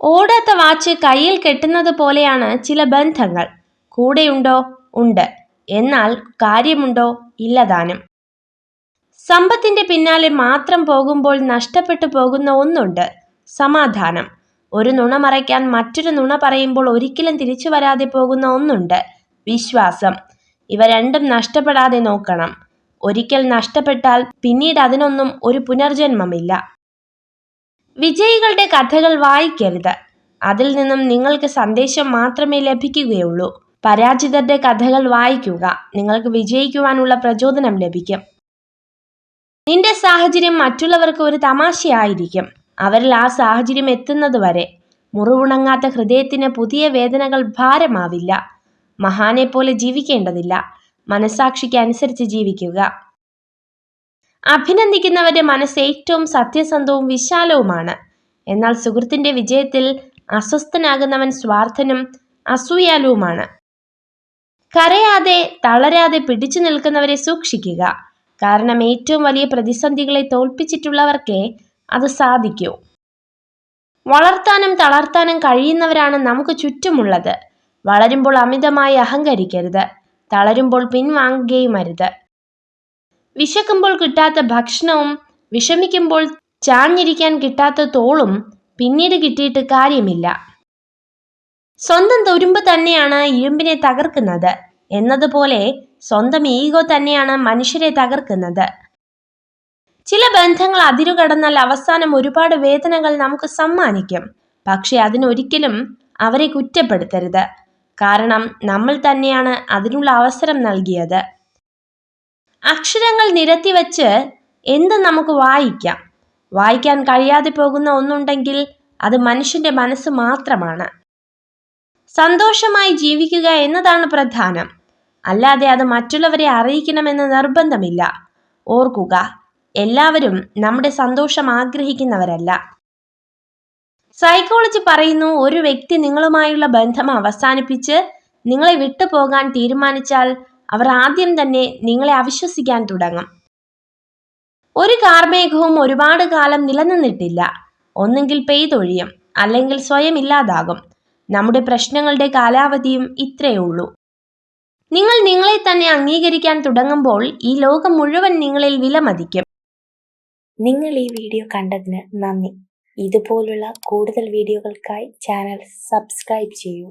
ഓടാത്ത watch കയ്യിൽ കെട്ടുന്നത് പോലെയാണ് ചില ബന്ധങ്ങൾ. കൂടെയുണ്ടോ? ഉണ്ട്. എന്നാൽ കാര്യമുണ്ടോ? ഇല്ലതാനും. സമ്പത്തിന്റെ പിന്നാലെ മാത്രം പോകുമ്പോൾ നഷ്ടപ്പെട്ടു പോകുന്ന ഒന്നുണ്ട്: സമാധാനം. ഒരു നുണ മറയ്ക്കാൻ മറ്റൊരു നുണ പറയുമ്പോൾ ഒരിക്കലും തിരിച്ചു വരാതെ പോകുന്ന ഒന്നുണ്ട്: വിശ്വാസം. ഇവ രണ്ടും നഷ്ടപ്പെടാതെ നോക്കണം. ഒരിക്കൽ നഷ്ടപ്പെട്ടാൽ പിന്നീട് അതിനൊന്നും ഒരു പുനർജന്മമില്ല. വിജയികളുടെ കഥകൾ വായിക്കരുത്. അതിൽ നിന്നും നിങ്ങൾക്ക് സന്ദേശം മാത്രമേ ലഭിക്കുകയുള്ളൂ. പരാജിതരുടെ കഥകൾ വായിക്കുക. നിങ്ങൾക്ക് വിജയിക്കുവാനുള്ള പ്രചോദനം ലഭിക്കും. നിന്റെ സാഹചര്യം മറ്റുള്ളവർക്ക് ഒരു തമാശയായിരിക്കും. അവരിൽ ആ സാഹചര്യം എത്തുന്നത് വരെ. മുറിവുണങ്ങാത്ത ഹൃദയത്തിന് പുതിയ വേദനകൾ ഭാരമാവില്ല. മഹാനെ പോലെ ജീവിക്കേണ്ടതില്ല. മനസാക്ഷിക്ക് അനുസരിച്ച് ജീവിക്കുക. അഭിനന്ദിക്കുന്നവരുടെ മനസ്സ് ഏറ്റവും സത്യസന്ധവും വിശാലവുമാണ്. എന്നാൽ സുഹൃത്തിന്റെ വിജയത്തിൽ അസ്വസ്ഥനാകുന്നവൻ സ്വാർത്ഥനും അസൂയാലുവുമാണ്. കരയാതെ തളരാതെ പിടിച്ചു നിൽക്കുന്നവരെ സൂക്ഷിക്കുക. കാരണം ഏറ്റവും വലിയ പ്രതിസന്ധികളെ തോൽപ്പിച്ചിട്ടുള്ളവർക്കേ അത് സാധിക്കൂ. വളർത്താനും തളർത്താനും കഴിയുന്നവരാണ് നമുക്ക് ചുറ്റുമുള്ളത്. വളരുമ്പോൾ അമിതമായി അഹങ്കരിക്കരുത്. തളരുമ്പോൾ പിൻവാങ്ങുകയും അരുത്. വിശക്കുമ്പോൾ കിട്ടാത്ത ഭക്ഷണവും വിഷമിക്കുമ്പോൾ ചാഞ്ഞിരിക്കാൻ കിട്ടാത്ത തോളും പിന്നീട് കിട്ടിയിട്ട് കാര്യമില്ല. സ്വന്തം തുരുമ്പ് തന്നെയാണ് ഇരുമ്പിനെ തകർക്കുന്നത് എന്നതുപോലെ സ്വന്തം ഈഗോ തന്നെയാണ് മനുഷ്യരെ തകർക്കുന്നത്. ചില ബന്ധങ്ങൾ അതിരുകടന്നാൽ അവസാനം ഒരുപാട് വേദനകൾ നമുക്ക് സമ്മാനിക്കും. പക്ഷെ അതിനൊരിക്കലും അവരെ കുറ്റപ്പെടുത്തരുത്. കാരണം നമ്മൾ തന്നെയാണ് അതിനുള്ള അവസരം നൽകിയത്. അക്ഷരങ്ങൾ നിരത്തിവെച്ച് എന്ത് നമുക്ക് വായിക്കാം. വായിക്കാൻ കഴിയാതെ പോകുന്ന ഒന്നുണ്ടെങ്കിൽ അത് മനുഷ്യന്റെ മനസ്സ് മാത്രമാണ്. സന്തോഷമായി ജീവിക്കുക എന്നതാണ് പ്രധാനം. അല്ലാതെ അത് മറ്റുള്ളവരെ അറിയിക്കണമെന്ന് നിർബന്ധമില്ല. ഓർക്കുക, എല്ലാവരും നമ്മുടെ സന്തോഷം ആഗ്രഹിക്കുന്നവരല്ല. സൈക്കോളജി പറയുന്നു, ഒരു വ്യക്തി നിങ്ങളുമായുള്ള ബന്ധം അവസാനിപ്പിച്ച് നിങ്ങളെ വിട്ടുപോകാൻ തീരുമാനിച്ചാൽ അവർ ആദ്യം തന്നെ നിങ്ങളെ അവിശ്വസിക്കാൻ തുടങ്ങും. ഒരു കാർമേഘവും ഒരുപാട് കാലം നിലനിന്നിട്ടില്ല. ഒന്നെങ്കിൽ പെയ്തൊഴിയും, അല്ലെങ്കിൽ സ്വയം ഇല്ലാതാകും. നമ്മുടെ പ്രശ്നങ്ങളുടെ കാലാവധിയും ഇത്രയേ ഉള്ളൂ. നിങ്ങൾ നിങ്ങളെ തന്നെ അംഗീകരിക്കാൻ തുടങ്ങുമ്പോൾ ഈ ലോകം മുഴുവൻ നിങ്ങളിൽ വിലമതിക്കും. നിങ്ങൾ ഈ വീഡിയോ കണ്ടതിന് നന്ദി. ഇതുപോലുള്ള കൂടുതൽ വീഡിയോകൾക്കായി ചാനൽ സബ്സ്ക്രൈബ് ചെയ്യൂ.